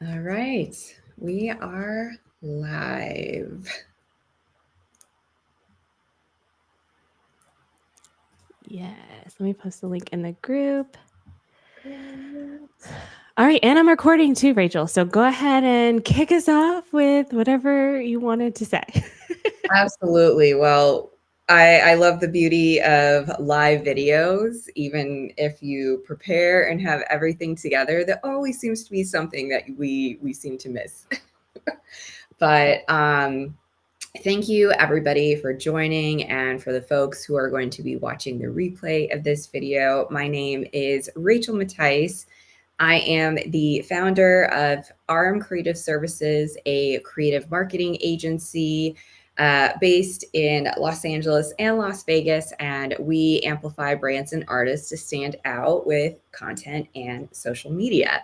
All right, we are live. Yes, let me post the link in the group. All right, and I'm recording too, Rachel. So go ahead and kick us off with whatever you wanted to say. Absolutely. Well, I love the beauty of live videos. Even if you prepare and have everything together, there always seems to be something that we seem to miss. But thank you everybody for joining, and for the folks who are going to be watching the replay of this video. My name is Rachel Mattice. I am the founder of RM Creative Services, a creative marketing agency based in Los Angeles and Las Vegas, and we amplify brands and artists to stand out with content and social media.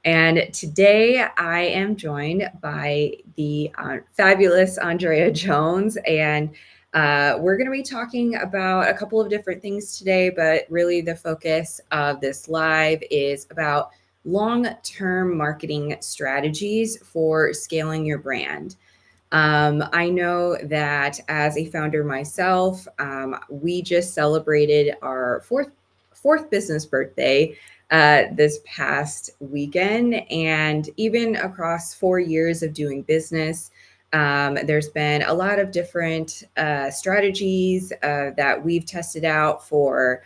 And today I am joined by the fabulous Andrea Jones, and we're going to be talking about a couple of different things today, but really the focus of this live is about long-term marketing strategies for scaling your brand. I know that as a founder myself, we just celebrated our fourth business birthday this past weekend, and even across 4 years of doing business, there's been a lot of different strategies that we've tested out for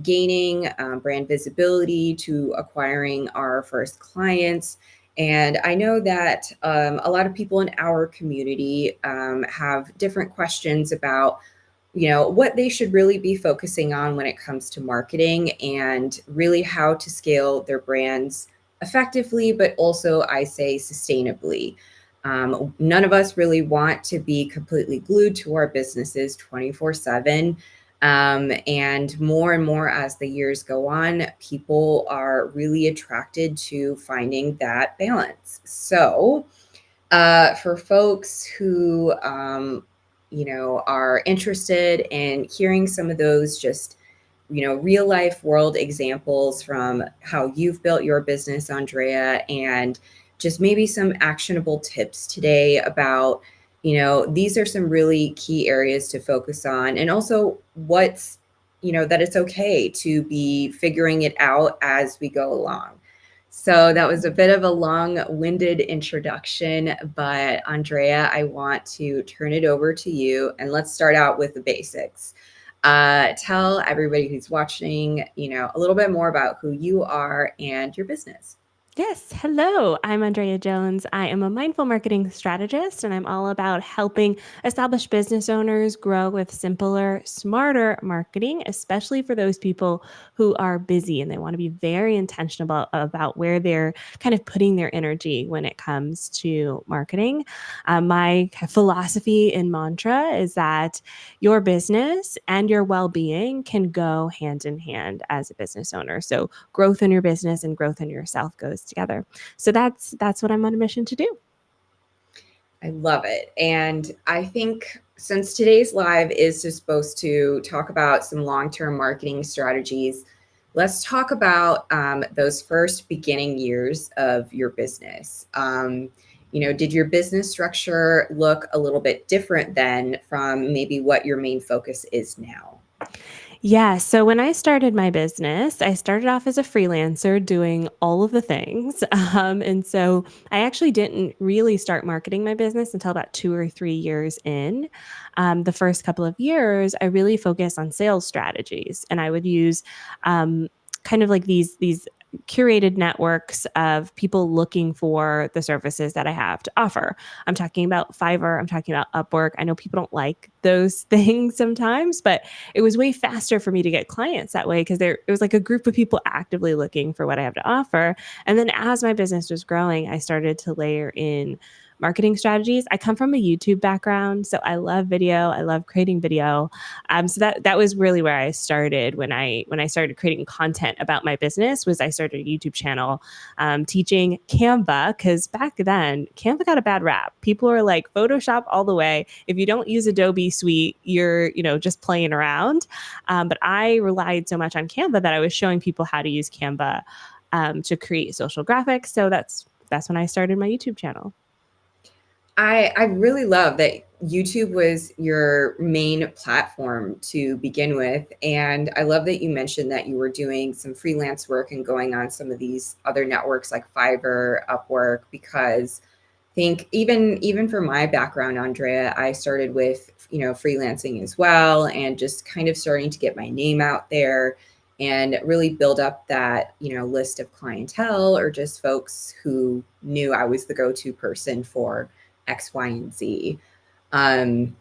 gaining brand visibility to acquiring our first clients. And I know that a lot of people in our community have different questions about, what they should really be focusing on when it comes to marketing, and really how to scale their brands effectively, but also, I say, sustainably. None of us really want to be completely glued to our businesses 24/7. And more as the years go on, people are really attracted to finding that balance. So, for folks who, are interested in hearing some of those just, real life world examples from how you've built your business, Andrea, and just maybe some actionable tips today about, these are some really key areas to focus on, and also what's, that it's okay to be figuring it out as we go along. So that was a bit of a long-winded introduction, but Andrea, I want to turn it over to you, and let's start out with the basics. Tell everybody who's watching, a little bit more about who you are and your business. Yes. Hello. I'm Andrea Jones. I am a mindful marketing strategist, and I'm all about helping established business owners grow with simpler, smarter marketing, especially for those people who are busy and they want to be very intentional about where they're kind of putting their energy when it comes to marketing. My philosophy and mantra is that your business and your well being can go hand in hand as a business owner. So, growth in your business and growth in yourself goes together. So that's what I'm on a mission to do. I love it. And I think since today's live is just supposed to talk about some long-term marketing strategies, let's talk about those first beginning years of your business. Did your business structure look a little bit different then from maybe what your main focus is now? Yeah. So when I started my business, I started off as a freelancer doing all of the things. And so I actually didn't really start marketing my business until about 2 or 3 years in. The first couple of years, I really focused on sales strategies, and I would use kind of like these curated networks of people looking for the services that I have to offer. I'm talking about Fiverr, I'm talking about Upwork. I know people don't like those things sometimes, but it was way faster for me to get clients that way because it was like a group of people actively looking for what I have to offer. And then as my business was growing, I started to layer in marketing strategies. I come from a YouTube background, so I love video. I love creating video. So that was really where I started when I started creating content about my business. Was I started a YouTube channel teaching Canva, because back then Canva got a bad rap. People were like, Photoshop all the way. If you don't use Adobe Suite, you're just playing around. But I relied so much on Canva that I was showing people how to use Canva to create social graphics. So that's that's when I started my YouTube channel. I really love that YouTube was your main platform to begin with. And I love that you mentioned that you were doing some freelance work and going on some of these other networks like Fiverr, Upwork, because I think even for my background, Andrea, I started with, freelancing as well, and just kind of starting to get my name out there and really build up that, list of clientele, or just folks who knew I was the go-to person for X, Y, and Z. Um,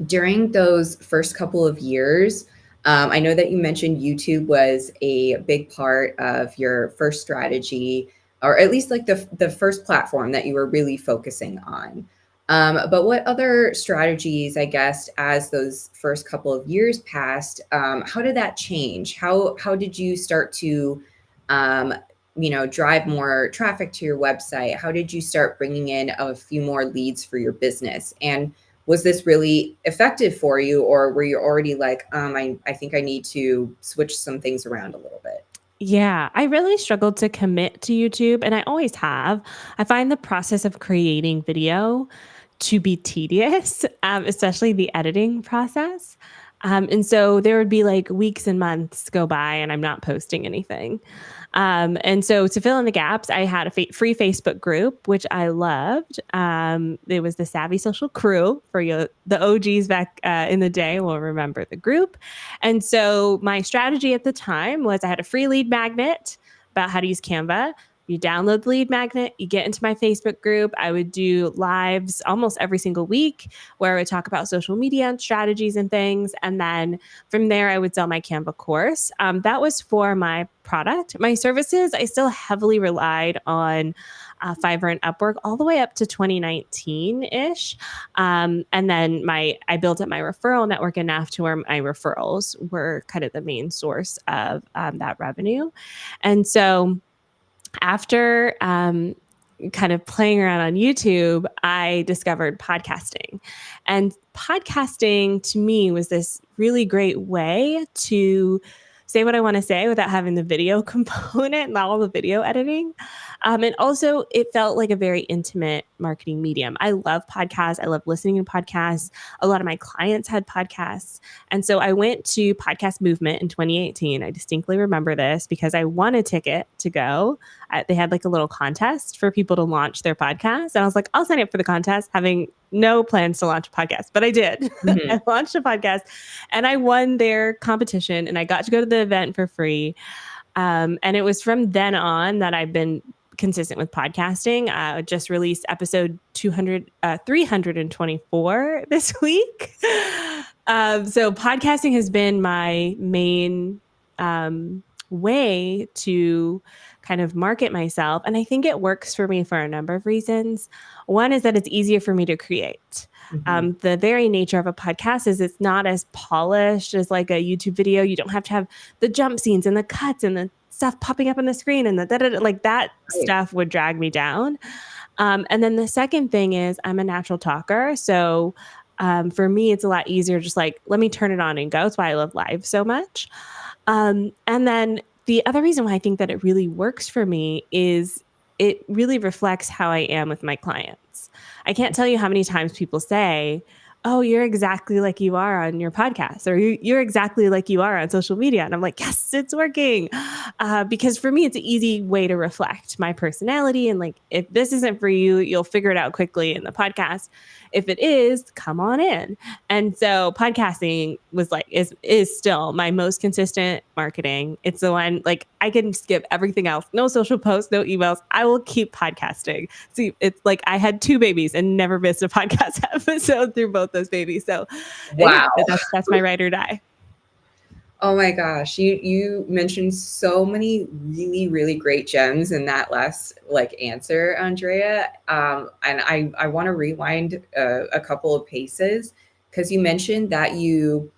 During those first couple of years, I know that you mentioned YouTube was a big part of your first strategy, or at least like the first platform that you were really focusing on. But what other strategies, I guess, as those first couple of years passed, how did that change? How did you start to, um, drive more traffic to your website? How did you start bringing in a few more leads for your business? And was this really effective for you, or were you already like, I think I need to switch some things around a little bit? Yeah, I really struggled to commit to YouTube, and I always have. I find the process of creating video to be tedious, especially the editing process. And so there would be like weeks and months go by, and I'm not posting anything. And so to fill in the gaps, I had a free Facebook group, which I loved. It was the Savvy Social Crew for you, the OGs back in the day will remember the group. And so my strategy at the time was I had a free lead magnet about how to use Canva. You download the lead magnet, you get into my Facebook group. I would do lives almost every single week where I would talk about social media and strategies and things. And then from there, I would sell my Canva course. That was for my product. My services, I still heavily relied on Fiverr and Upwork all the way up to 2019 ish. And then I built up my referral network enough to where my referrals were kind of the main source of that revenue. And so after kind of playing around on YouTube, I discovered podcasting. And podcasting to me was this really great way to say what I want to say without having the video component and all the video editing. And also, it felt like a very intimate marketing medium. I love podcasts. I love listening to podcasts. A lot of my clients had podcasts. And so I went to Podcast Movement in 2018. I distinctly remember this because I won a ticket to go. They had like a little contest for people to launch their podcast. And I was like, I'll sign up for the contest, having no plans to launch a podcast, but I did. Mm-hmm. I launched a podcast and I won their competition and I got to go to the event for free. And it was from then on that I've been consistent with podcasting. Just released episode 324 this week. So podcasting has been my main way to kind of market myself. And I think it works for me for a number of reasons. One is that it's easier for me to create. Mm-hmm. The very nature of a podcast is it's not as polished as like a YouTube video. You don't have to have the jump scenes and the cuts and the stuff popping up on the screen and the da-da-da, like that Right. stuff would drag me down. And then the second thing is I'm a natural talker. So for me, it's a lot easier, just like, let me turn it on and go. That's why I love live so much. And then the other reason why I think that it really works for me is it really reflects how I am with my clients. I can't tell you how many times people say, oh, you're exactly like you are on your podcast, or you're exactly like you are on social media. And I'm like, yes, it's working. Because for me, it's an easy way to reflect my personality. And like, if this isn't for you, you'll figure it out quickly in the podcast. If it is, come on in. And so podcasting was like, is still my most consistent marketing. It's the one, like, I can skip everything else. No social posts, no emails. I will keep podcasting. See, it's like I had two babies and never missed a podcast episode through both those babies. So yeah, Wow. that's my ride or die. Oh my gosh, you mentioned so many really really great gems in that last like answer, Andrea. And I want to rewind a couple of paces, because you mentioned that you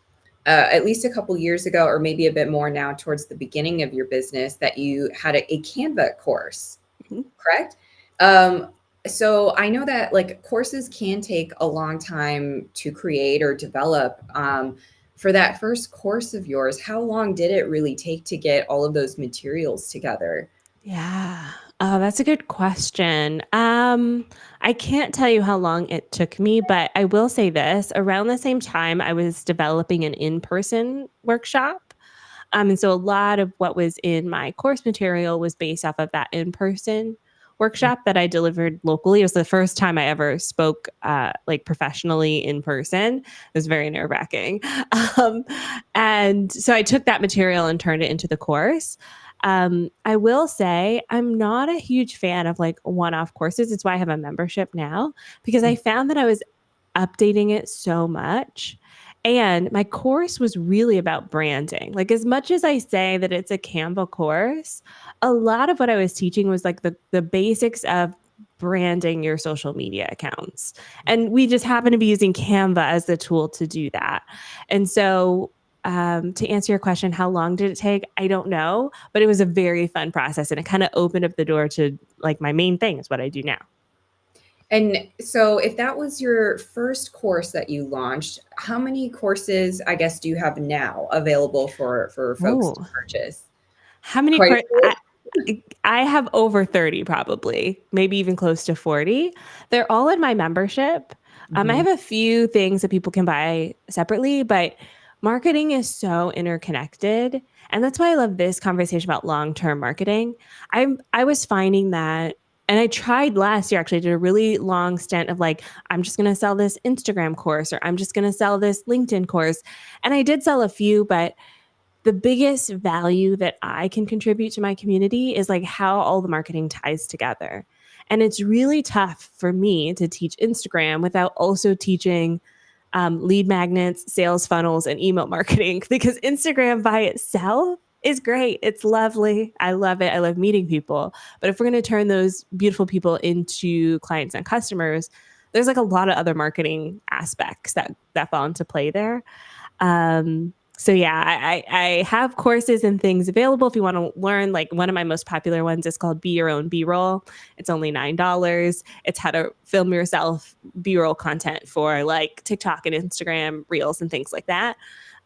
at least a couple years ago, or maybe a bit more now, towards the beginning of your business, that you had a Canva course, Mhm. correct? Um, so I know that like courses can take a long time to create or develop. For that first course of yours, how long did it really take to get all of those materials together? Yeah. Oh, that's a good question. I can't tell you how long it took me, but I will say this, around the same time I was developing an in-person workshop. And so a lot of what was in my course material was based off of that in-person workshop that I delivered locally. It was the first time I ever spoke like professionally in person. It was very nerve-wracking. Um, and so I took that material and turned it into the course. I will say I'm not a huge fan of like one-off courses. It's why I have a membership now because I found that I was updating it so much. And my course was really about branding. Like, as much as I say that it's a Canva course, a lot of what I was teaching was like the basics of branding your social media accounts. And we just happen to be using Canva as the tool to do that. And so, to answer your question, how long did it take? I don't know, but it was a very fun process and it kind of opened up the door to like my main thing is what I do now. And so, if that was your first course that you launched, how many courses, I guess, do you have now available for folks to Oh, purchase? how many Quite a cour few. I have over 30 probably, maybe even close to 40. They're all in my membership. I Mhm. have a few things that people can buy separately, but marketing is so interconnected. And that's why I love this conversation about long-term marketing. I was finding that and I tried last year actually, I did a really long stint of like, I'm just going to sell this Instagram course or I'm just going to sell this LinkedIn course. And I did sell a few, but the biggest value that I can contribute to my community is like how all the marketing ties together. And it's really tough for me to teach Instagram without also teaching lead magnets, sales funnels, and email marketing because Instagram by itself is great. It's lovely. I love it. I love meeting people. But if we're going to turn those beautiful people into clients and customers, there's like a lot of other marketing aspects that fall into play there. So yeah, I have courses and things available if you want to learn. Like one of my most popular ones is called Be Your Own B-roll. It's only $9. It's how to film yourself B-roll content for like TikTok and Instagram reels and things like that.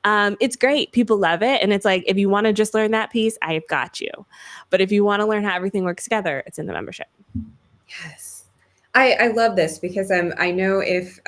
It's great. People love it. And it's like, if you want to just learn that piece, I've got you. But if you want to learn how everything works together, it's in the membership. Yes. I love this because I know if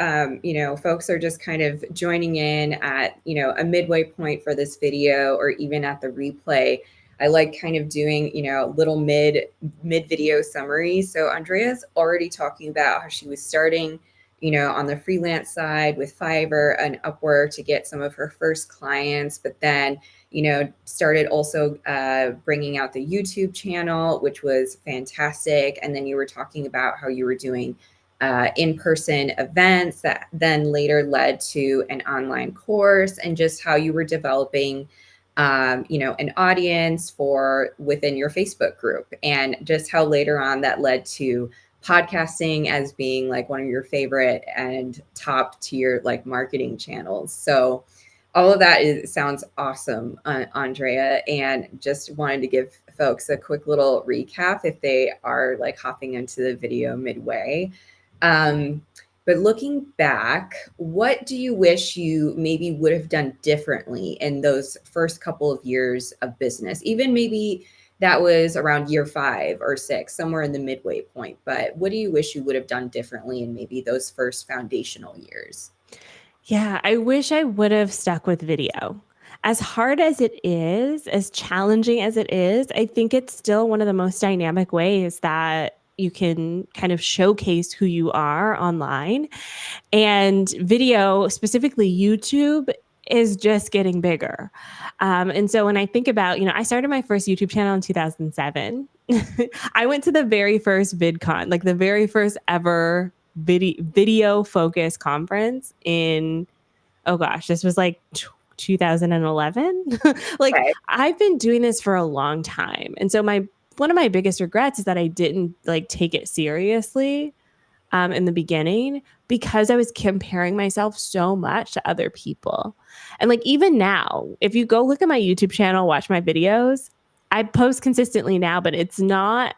folks are just kind of joining in at a midway point for this video or even at the replay, I like kind of doing little mid video summaries. So Andrea's already talking about how she was starting on the freelance side with Fiverr and Upwork to get some of her first clients, but then started also bringing out the YouTube channel, which was fantastic. And then you were talking about how you were doing in-person events that then later led to an online course, and just how you were developing an audience for within your Facebook group, and just how later on that led to podcasting as being like one of your favorite and top tier like marketing channels. So all of that sounds awesome, Andrea, and just wanted to give folks a quick little recap if they are like hopping into the video midway. Um, but looking back, what do you wish you maybe would have done differently in those first couple of years of business? Even maybe that was around year 5 or 6, somewhere in the midway point. But what do you wish you would have done differently in maybe those first foundational years? Yeah, I wish I would have stuck with video. As hard as it is, as challenging as it is, I think it's still one of the most dynamic ways that you can kind of showcase who you are online. And video, specifically YouTube, is just getting bigger. And so when I think about, I started my first YouTube channel in 2007. I went to the very first VidCon, like the very first ever video focused conference in, oh gosh, this was like 2011. Like Okay. I've been doing this for a long time. And so one of my biggest regrets is that I didn't like take it seriously in the beginning because I was comparing myself so much to other people. And like even now, if you go look at my YouTube channel, watch my videos, I post consistently now, but it's not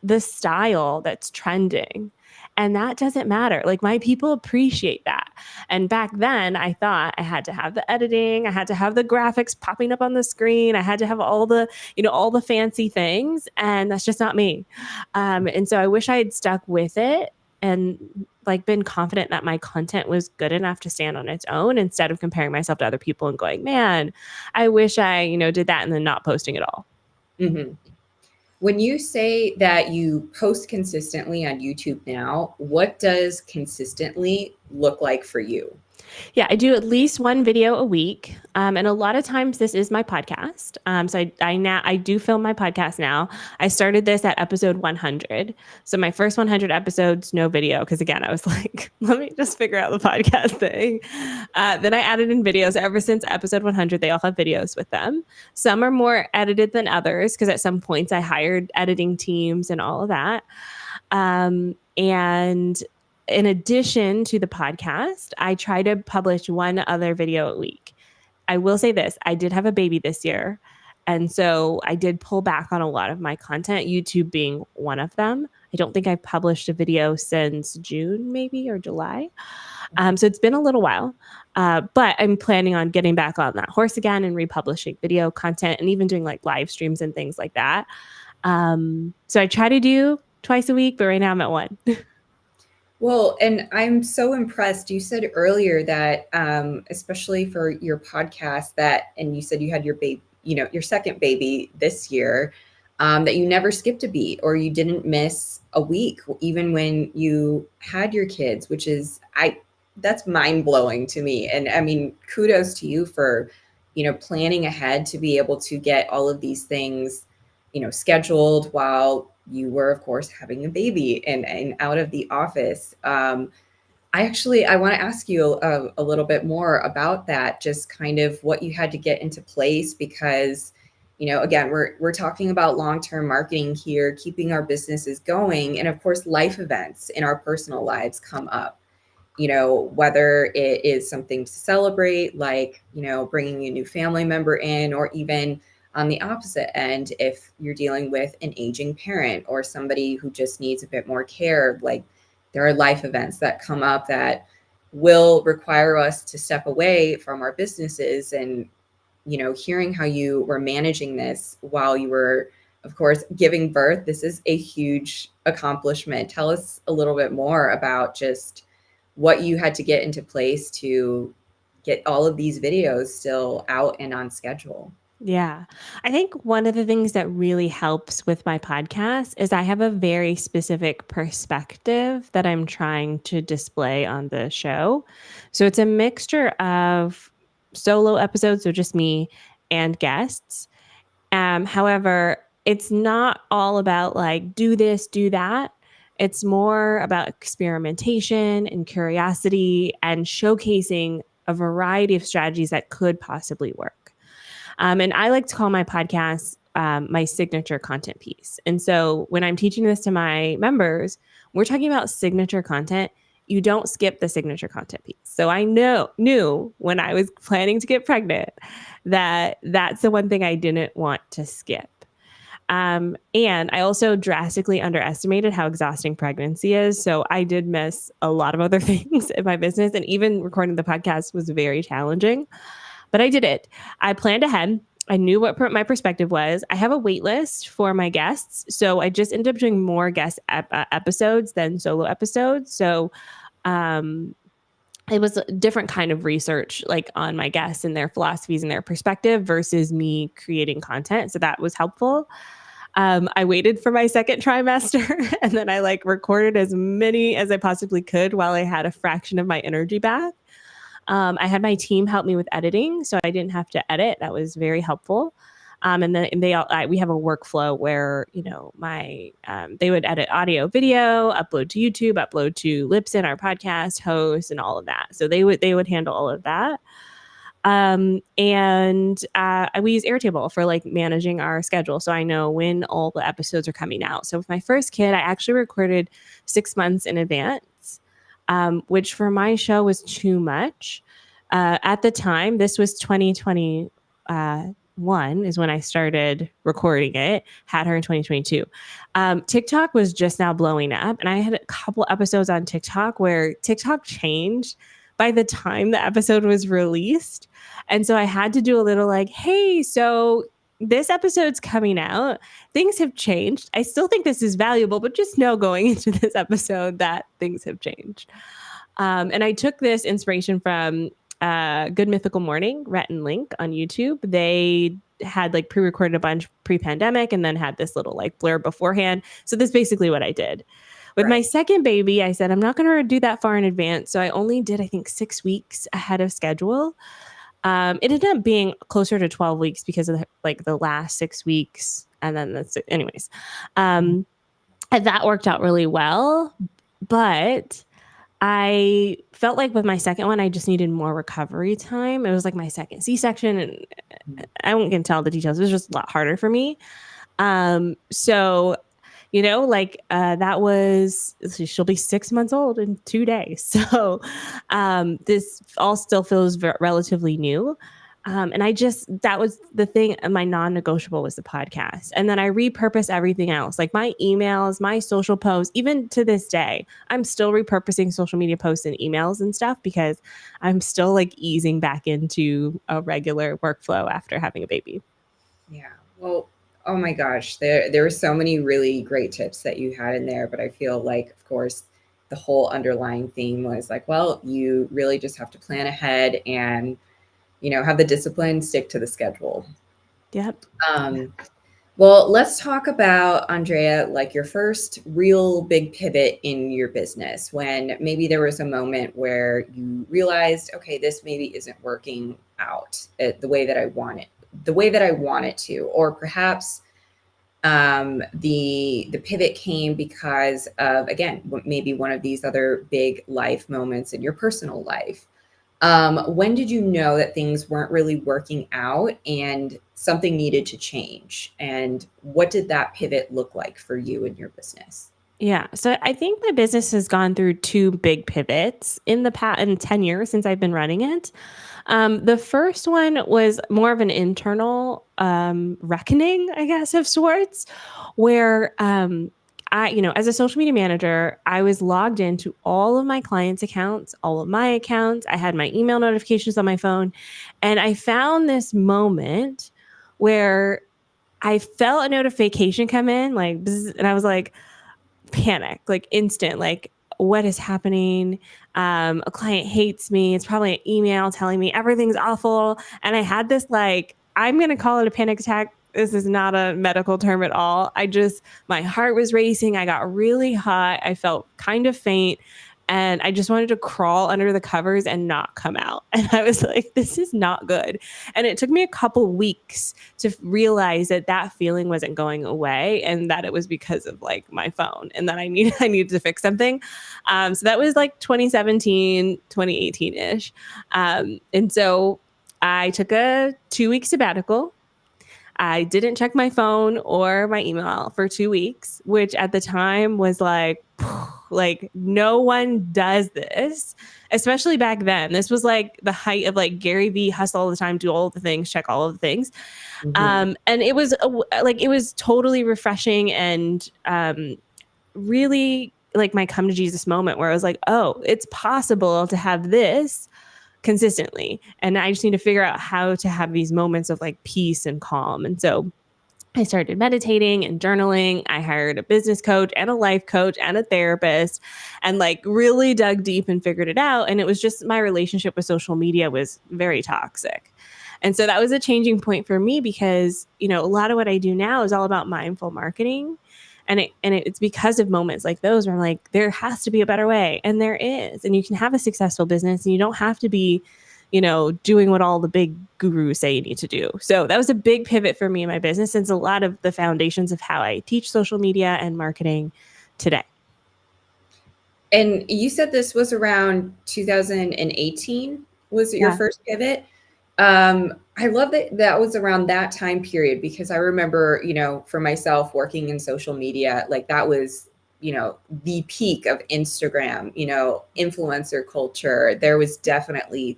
the style that's trending. And that doesn't matter. Like my people appreciate that. And back then I thought I had to have the editing, I had to have the graphics popping up on the screen, I had to have all the, all the fancy things. And that's just not me. And so I wish I had stuck with it and like been confident that my content was good enough to stand on its own instead of comparing myself to other people and going, man, I wish I, did that and then not posting at all. Mm-hmm. When you say that you post consistently on YouTube now, what does consistently look like for you? Yeah, I do at least one video a week, and a lot of times this is my podcast. So I do film my podcast now. I started this at episode 100. So my first 100 episodes, no video, because again, I was like, let me just figure out the podcast thing. Then I added in videos. Ever since episode 100, they all have videos with them. Some are more edited than others because at some points I hired editing teams and all of that. And in addition to the podcast, I try to publish one other video a week. I will say this, I did have a baby this year. And so I did pull back on a lot of my content, YouTube being one of them. I don't think I've published a video since June, maybe, or July. So it's been a little while. But I'm planning on getting back on that horse again and republishing video content and even doing like live streams and things like that. So I try to do twice a week, but right now I'm at one. Well, and I'm so impressed. You said earlier that, especially for your podcast, and you said you had your baby, your second baby this year, that you never skipped a beat or you didn't miss a week, even when you had your kids, which is, that's mind blowing to me. And I mean, kudos to you for, planning ahead to be able to get all of these things, scheduled while you were, of course, having a baby and out of the office. I want to ask you a little bit more about that, just kind of what you had to get into place, because, again, we're talking about long-term marketing here, keeping our businesses going. And of course, life events in our personal lives come up, whether it is something to celebrate, like, bringing a new family member in, or even on the opposite end, if you're dealing with an aging parent or somebody who just needs a bit more care, like there are life events that come up that will require us to step away from our businesses. And, hearing how you were managing this while you were, of course, giving birth, this is a huge accomplishment. Tell us a little bit more about just what you had to get into place to get all of these videos still out and on schedule. Yeah. I think one of the things that really helps with my podcast is I have a very specific perspective that I'm trying to display on the show. So it's a mixture of solo episodes, so just me and guests. However, it's not all about like do this, do that. It's more about experimentation and curiosity and showcasing a variety of strategies that could possibly work. And I like to call my podcast my signature content piece. And so when I'm teaching this to my members, we're talking about signature content. You don't skip the signature content piece. So I knew when I was planning to get pregnant that that's the one thing I didn't want to skip. And I also drastically underestimated how exhausting pregnancy is. So I did miss a lot of other things in my business. And even recording the podcast was very challenging. But I did it. I planned ahead. I knew what my perspective was. I have a wait list for my guests. So I just ended up doing more guest episodes than solo episodes. So um, it was a different kind of research like on my guests and their philosophies and their perspective versus me creating content. So that was helpful. I waited for my second trimester and then I like recorded as many as I possibly could while I had a fraction of my energy back. I had my team help me with editing, so I didn't have to edit. That was very helpful. And then we have a workflow where they would edit audio, video, upload to YouTube, upload to Libsyn, our podcast host, and all of that. So they would handle all of that. We use Airtable for like managing our schedule, so I know when all the episodes are coming out. So with my first kid, I actually recorded 6 months in advance. Which for my show was too much. At the time, this was 2021. 2021 is when I started recording it, had her in 2022. TikTok was just now blowing up, and I had a couple episodes on TikTok where TikTok changed by the time the episode was released. And so I had to do a little like, hey, so this episode's coming out. Things have changed. I still think this is valuable, but just know going into this episode that things have changed. And I took this inspiration from Good Mythical Morning, Rhett and Link on YouTube. They had like pre-recorded a bunch pre-pandemic and then had this little like blurb beforehand. So that's basically what I did. With my Right. second baby, I said, I'm not going to do that far in advance. So I only did, I think, 6 weeks ahead of schedule. It ended up being closer to 12 weeks because of the last 6 weeks. And then that's it. Anyways, and that worked out really well. But I felt like with my second one, I just needed more recovery time. It was like my second C-section, and I won't get tell the details. It was just a lot harder for me. So that was, she'll be 6 months old in 2 days. So this all still feels relatively new. And that was the thing. My non-negotiable was the podcast. And then I repurpose everything else, like my emails, my social posts, even to this day, I'm still repurposing social media posts and emails and stuff because I'm still like easing back into a regular workflow after having a baby. Yeah. Well, oh my gosh, there were so many really great tips that you had in there, but I feel like, of course, the whole underlying theme was like, well, you really just have to plan ahead and, have the discipline, stick to the schedule. Yep. Um, well, let's talk about, Andrea, like your first real big pivot in your business, when maybe there was a moment where you realized, okay, this maybe isn't working out the way that I want it to, or perhaps the pivot came because of, again, maybe one of these other big life moments in your personal life. When did you know that things weren't really working out and something needed to change? And what did that pivot look like for you in your business? Yeah. So I think my business has gone through two big pivots in the past in 10 years since I've been running it. The first one was more of an internal reckoning, I guess, of sorts, where as a social media manager, I was logged into all of my clients' accounts, all of my accounts. I had my email notifications on my phone. And I found this moment where I felt a notification come in, like, bzz, and I was like, panic, like instant, like what is happening? A client hates me. It's probably an email telling me everything's awful. And I had this like, I'm going to call it a panic attack. This is not a medical term at all. My heart was racing. I got really hot. I felt kind of faint. And I just wanted to crawl under the covers and not come out. And I was like, this is not good. And it took me a couple weeks to realize that that feeling wasn't going away and that it was because of like my phone and that I needed to fix something. So that was like 2017, 2018 ish. And so I took a 2 week sabbatical. I didn't check my phone or my email for 2 weeks, which at the time was like, like no one does this, especially back then. This was like the height of like Gary Vee, hustle all the time, do all of the things, check all of the things. Mm-hmm. And it was it was totally refreshing and really like my come to Jesus moment where I was like, oh, it's possible to have this consistently. And I just need to figure out how to have these moments of like peace and calm. And so I started meditating and journaling. I hired a business coach and a life coach and a therapist and like really dug deep and figured it out. And it was just my relationship with social media was very toxic. And so that was a changing point for me because, a lot of what I do now is all about mindful marketing. It's because of moments like those where I'm like, there has to be a better way. And there is. And you can have a successful business and you don't have to be doing what all the big gurus say you need to do. So that was a big pivot for me in my business. It's a lot of the foundations of how I teach social media and marketing today. And you said this was around 2018, was it your Yeah. first pivot? I love that was around that time period because I remember, for myself working in social media, like that was, the peak of Instagram, influencer culture. There was definitely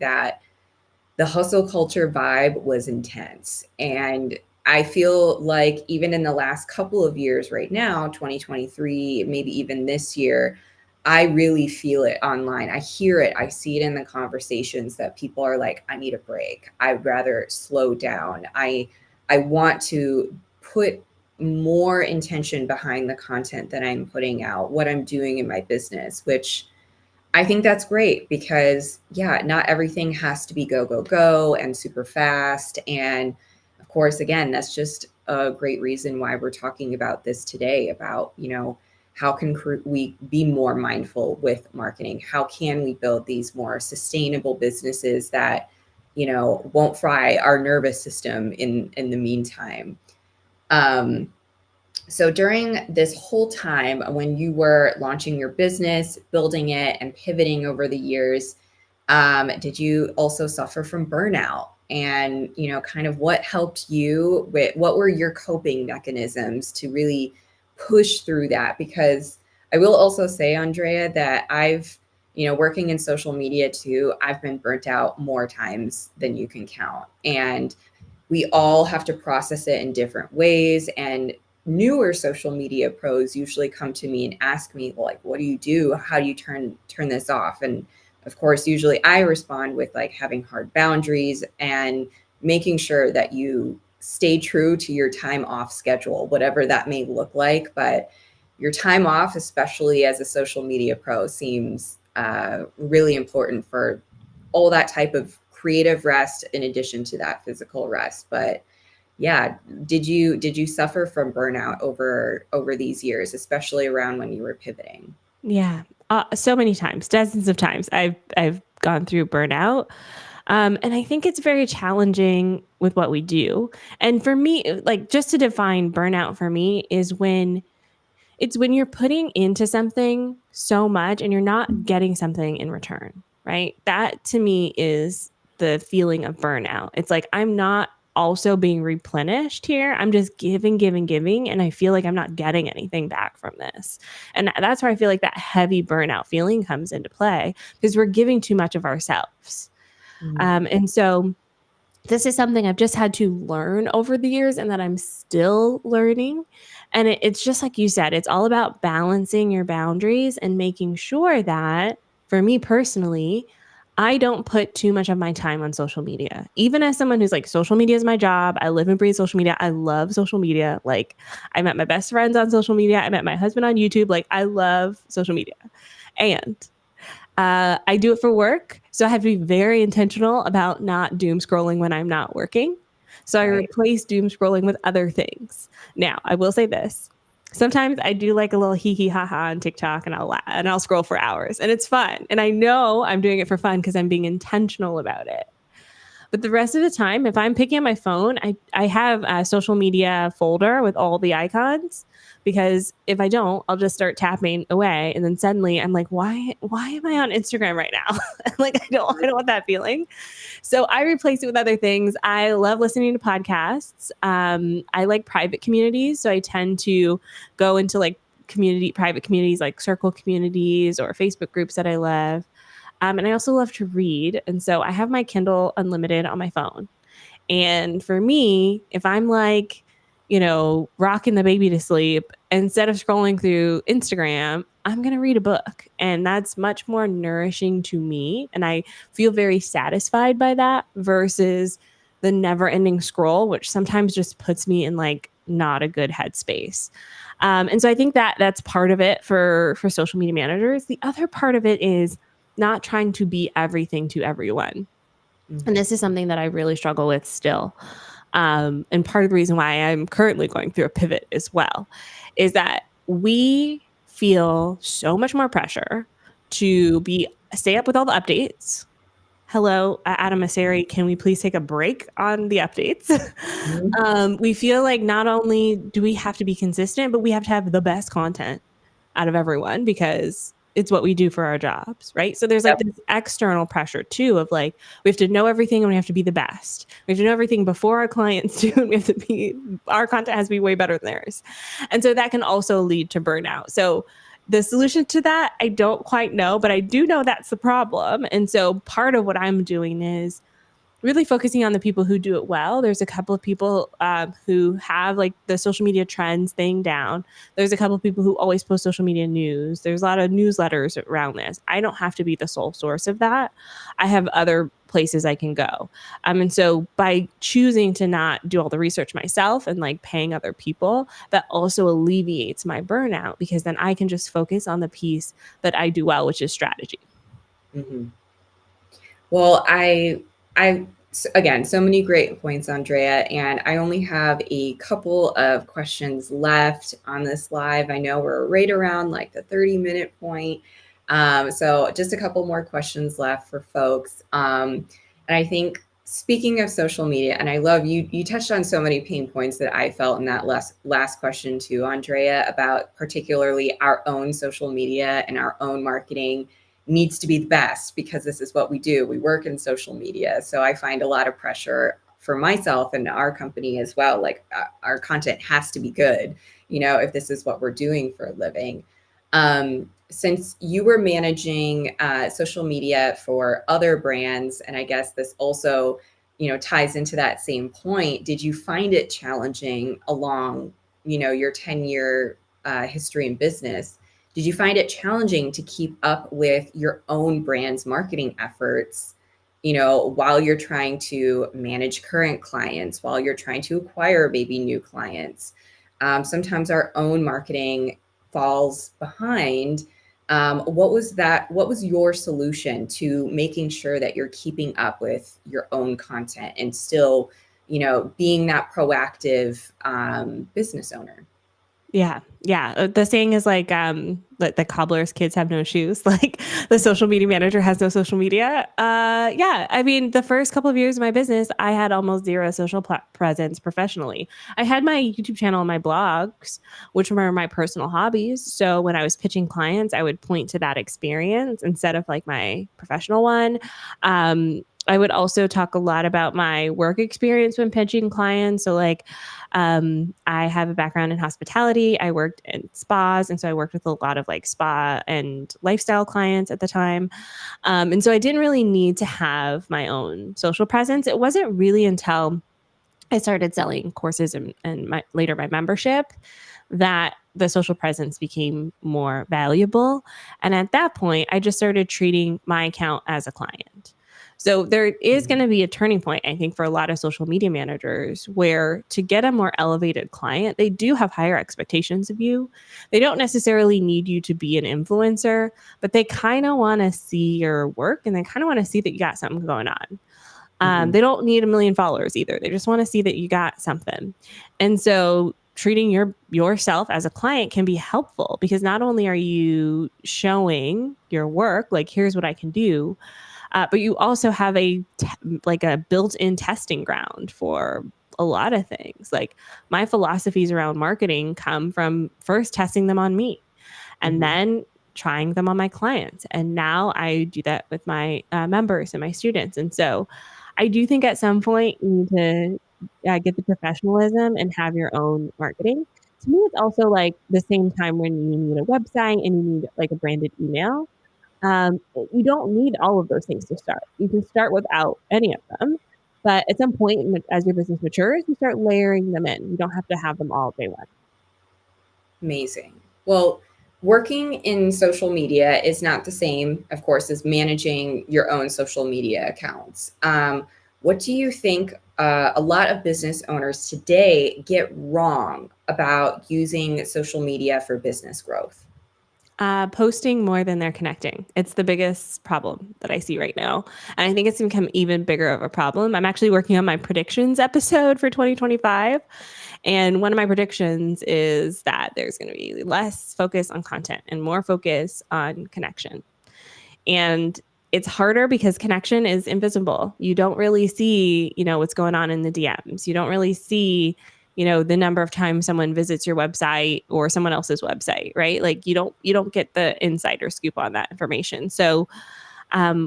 the hustle culture vibe was intense. And I feel like even in the last couple of years right now, 2023, maybe even this year, I really feel it online. I hear it. I see it in the conversations that people are like, I need a break. I'd rather slow down. I want to put more intention behind the content that I'm putting out, what I'm doing in my business, which I think that's great because, yeah, not everything has to be go, go, go and super fast. And of course, again, that's just a great reason why we're talking about this today about, how can we be more mindful with marketing? How can we build these more sustainable businesses that, won't fry our nervous system in the meantime? Um, so during this whole time when you were launching your business, building it, and pivoting over the years, did you also suffer from burnout? And kind of what helped you with what were your coping mechanisms to really push through that? Because I will also say, Andrea, that I've working in social media too, I've been burnt out more times than you can count. And we all have to process it in different ways. And newer social media pros usually come to me and ask me, well, like, what do you do? How do you turn this off? And of course, usually I respond with like having hard boundaries and making sure that you stay true to your time off schedule, whatever that may look like. But your time off, especially as a social media pro, seems really important for all that type of creative rest in addition to that physical rest. But yeah, did you suffer from burnout over these years, especially around when you were pivoting? Yeah. So many times, dozens of times I've gone through burnout. And I think it's very challenging with what we do. And for me, like just to define burnout for me is when it's when you're putting into something so much and you're not getting something in return, right? That to me is the feeling of burnout. It's like I'm not also being replenished here. I'm just giving, giving, giving. And I feel like I'm not getting anything back from this. And that's where I feel like that heavy burnout feeling comes into play because we're giving too much of ourselves. Mm, And so this is something I've just had to learn over the years and that I'm still learning. And it's just like you said, it's all about balancing your boundaries and making sure that for me personally, I don't put too much of my time on social media. Even as someone who's like, social media is my job. I live and breathe social media. I love social media. Like, I met my best friends on social media. I met my husband on YouTube. Like, I love social media. And I do it for work. So I have to be very intentional about not doom scrolling when I'm not working. So I right. replace doom scrolling with other things. Now, I will say this. Sometimes I do like a little hee hee ha ha on TikTok and I'll scroll for hours and it's fun. And I know I'm doing it for fun because I'm being intentional about it. But the rest of the time, if I'm picking up my phone, I have a social media folder with all the icons because if I don't, I'll just start tapping away and then suddenly I'm like, why am I on Instagram right now? Like I don't want that feeling. So I replace it with other things. I love listening to podcasts. I like private communities, so I tend to go into like private communities like circle communities or Facebook groups that I love. And I also love to read. And so I have my Kindle Unlimited on my phone. And for me, if I'm like, rocking the baby to sleep, instead of scrolling through Instagram, I'm going to read a book. And that's much more nourishing to me. And I feel very satisfied by that versus the never ending scroll, which sometimes just puts me in like not a good headspace. And so I think that that's part of it for social media managers. The other part of it is not trying to be everything to everyone. And Mhm. this is something that I really struggle with still. And part of the reason why I'm currently going through a pivot as well is that we feel so much more pressure to be stay up with all the updates. Hello, Adam Asari, can we please take a break on the updates? Mhm. We feel like not only do we have to be consistent, but we have to have the best content out of everyone because it's what we do for our jobs, right? So there's like Yep. this external pressure too of like we have to know everything and we have to be the best. We have to know everything before our clients do, and we have to be our content has to be way better than theirs. And so that can also lead to burnout. So the solution to that, I don't quite know, but I do know that's the problem. And so part of what I'm doing is really focusing on the people who do it well. There's a couple of people who have like the social media trends thing down. There's a couple of people who always post social media news. There's a lot of newsletters around this. I don't have to be the sole source of that. I have other places I can go. And so by choosing to not do all the research myself and like paying other people, that also alleviates my burnout because then I can just focus on the piece that I do well, which is strategy. Mm-hmm. Well, again, so many great points, Andrea, and I only have a couple of questions left on this live. I know we're right around like the 30-minute point. So just a couple more questions left for folks. And I think speaking of social media, and I love you touched on so many pain points that I felt in that last question too, Andrea, about particularly our own social media and our own marketing needs to be the best because this is what we do. We work in social media. So I find a lot of pressure for myself and our company as well. Like our content has to be good, if this is what we're doing for a living. Since you were managing social media for other brands, and I guess this also, ties into that same point, did you find it challenging along, your 10-year history in business? Did you find it challenging to keep up with your own brand's marketing efforts, while you're trying to manage current clients, while you're trying to acquire maybe new clients? Sometimes our own marketing falls behind. What was your solution to making sure that you're keeping up with your own content and still, being that proactive business owner? Yeah, yeah. The saying is like, the cobbler's kids have no shoes. Like the social media manager has no social media. Yeah. I mean, the first couple of years of my business, I had almost zero social presence professionally. I had my YouTube channel and my blogs, which were my personal hobbies. So when I was pitching clients, I would point to that experience instead of like my professional one. I would also talk a lot about my work experience when pitching clients. So like, I have a background in hospitality. I worked in spas. And so I worked with a lot of like spa and lifestyle clients at the time. And so I didn't really need to have my own social presence. It wasn't really until I started selling courses and later my membership that the social presence became more valuable. And at that point, I just started treating my account as a client. So there is going Mm-hmm. to be a turning point, I think, for a lot of social media managers where to get a more elevated client, they do have higher expectations of you. They don't necessarily need you to be an influencer, but they kind of want to see your work and they kind of want to see that you got something going on. Mm-hmm. They don't need a million followers either. They just want to see that you got something. And so treating yourself as a client can be helpful because not only are you showing your work, like here's what I can do, but you also have like a built-in testing ground for a lot of things. Like my philosophies around marketing come from first testing them on me and Mm-hmm. then trying them on my clients. And now I do that with my members and my students. And so I do think at some point you need to get the professionalism and have your own marketing. To me, it's also like the same time when you need a website and you need like a branded email. You don't need all of those things to start. You can start without any of them. But at some point, as your business matures, you start layering them in. You don't have to have them all day one. Amazing. Well, working in social media is not the same, of course, as managing your own social media accounts. What do you think a lot of business owners today get wrong about using social media for business growth? Posting more than they're connecting. It's the biggest problem that I see right now. And I think it's become even bigger of a problem. I'm actually working on my predictions episode for 2025. And one of my predictions is that there's going to be less focus on content and more focus on connection. And it's harder because connection is invisible. You don't really see, what's going on in the DMs. You don't really see, the number of times someone visits your website or someone else's website, right? Like you don't get the insider scoop on that information. So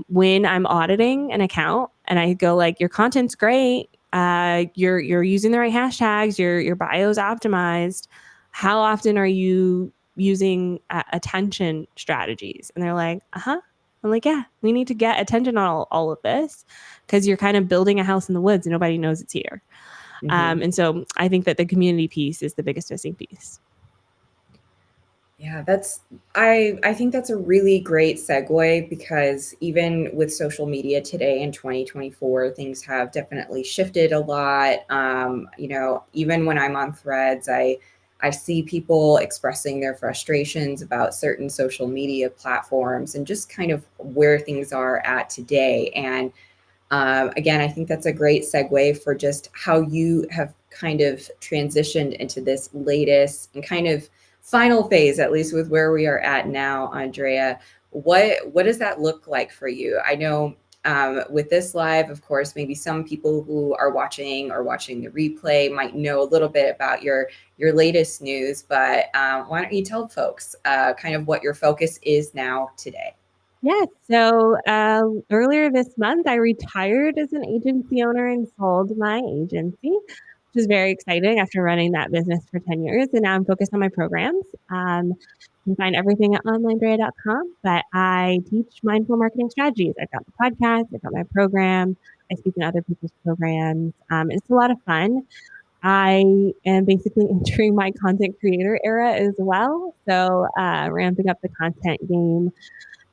when I'm auditing an account and I go like, your content's great, you're using the right hashtags, your bio's optimized. How often are you using attention strategies? And they're like, uh huh. I'm like, yeah, we need to get attention on all of this because you're kind of building a house in the woods and nobody knows it's here. Mhm. And so I think that the community piece is the biggest missing piece. Yeah, I think that's a really great segue because even with social media today in 2024, things have definitely shifted a lot. Even when I'm on threads, I see people expressing their frustrations about certain social media platforms and just kind of where things are at today. And again, I think that's a great segue for just how you have kind of transitioned into this latest and kind of final phase, at least with where we are at now, Andrea. What does that look like for you? I know with this live, of course, maybe some people who are watching or watching the replay might know a little bit about your latest news, but why don't you tell folks kind of what your focus is now today? Yes. So earlier this month, I retired as an agency owner and sold my agency, which is very exciting after running that business for 10 years. And now I'm focused on my programs. You can find everything at onlinedrea.com, but I teach mindful marketing strategies. I've got the podcast, I've got my program, I speak in other people's programs. It's a lot of fun. I am basically entering my content creator era as well. So ramping up the content game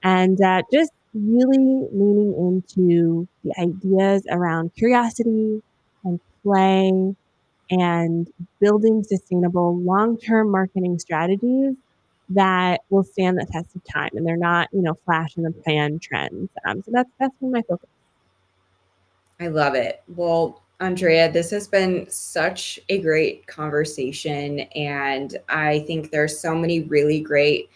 and just really leaning into the ideas around curiosity and play and building sustainable long-term marketing strategies that will stand the test of time and they're not, flash in the pan trends. So that's been my focus. I love it. Well, Andrea, this has been such a great conversation. And I think there's so many really great,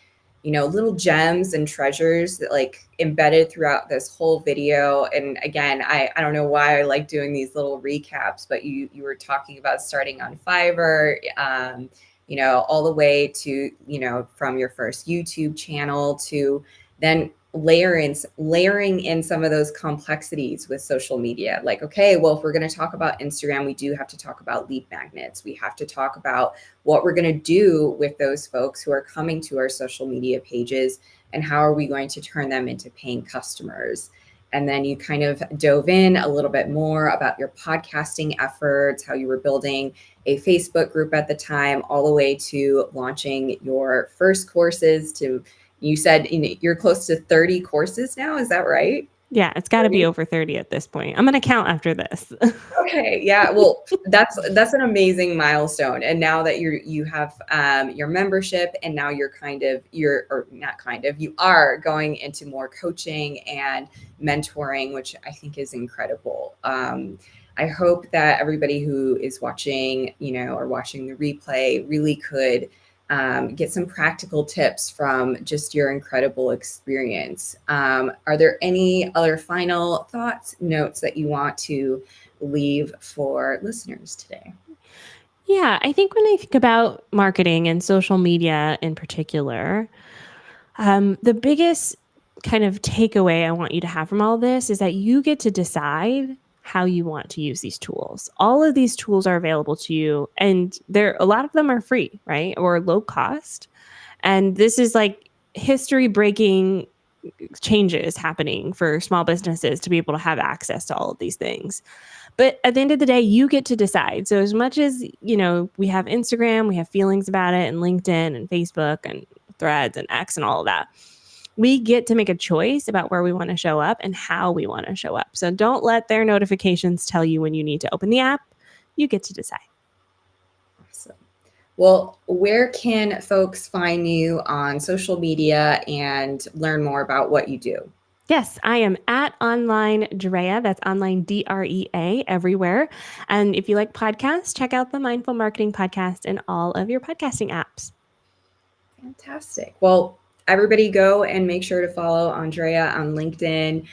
little gems and treasures that like embedded throughout this whole video. And again, I don't know why I like doing these little recaps, but you were talking about starting on Fiverr, all the way to, from your first YouTube channel to then layering in some of those complexities with social media. Like, okay, well, if we're going to talk about Instagram, we do have to talk about lead magnets. We have to talk about what we're going to do with those folks who are coming to our social media pages and how are we going to turn them into paying customers. And then you kind of dove in a little bit more about your podcasting efforts, how you were building a Facebook group at the time, all the way to launching your first courses to, you said you're close to 30 courses now. Is that right? Yeah, it's got to be 30? over 30 at this point. I'm going to count after this. Okay, yeah. Well, that's an amazing milestone. And now that you have your membership, and now you're or not kind of, you are going into more coaching and mentoring, which I think is incredible. I hope that everybody who is watching, or watching the replay really could get some practical tips from just your incredible experience. Are there any other final thoughts, notes that you want to leave for listeners today? Yeah, I think when I think about marketing and social media in particular, the biggest kind of takeaway I want you to have from all this is that you get to decide how you want to use these tools. All of these tools are available to you, and a lot of them are free, right, or low cost. And this is like history breaking changes happening for small businesses to be able to have access to all of these things. But at the end of the day, you get to decide. So as much as, we have Instagram, we have feelings about it and LinkedIn and Facebook and Threads and X and all of that. We get to make a choice about where we want to show up and how we want to show up. So don't let their notifications tell you when you need to open the app. You get to decide. Awesome. Well, where can folks find you on social media and learn more about what you do? Yes, I am at Online Drea. That's online DREA everywhere. And if you like podcasts, check out the Mindful Marketing Podcast in all of your podcasting apps. Fantastic. Well, everybody go and make sure to follow Andrea on LinkedIn.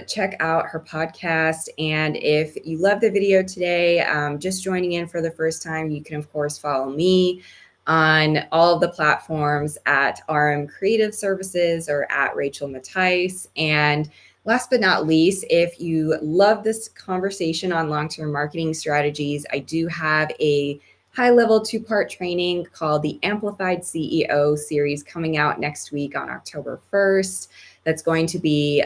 Check out her podcast. And if you love the video today, just joining in for the first time, you can, of course, follow me on all of the platforms at RM Creative Services or at Rachel Mattice. And last but not least, if you love this conversation on long-term marketing strategies, I do have a high-level two-part training called the Amplified CEO series coming out next week on October 1st. That's going to be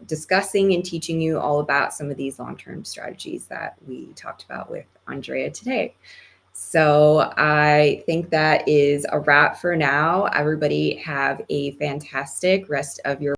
discussing and teaching you all about some of these long-term strategies that we talked about with Andrea today. So I think that is a wrap for now. Everybody have a fantastic rest of your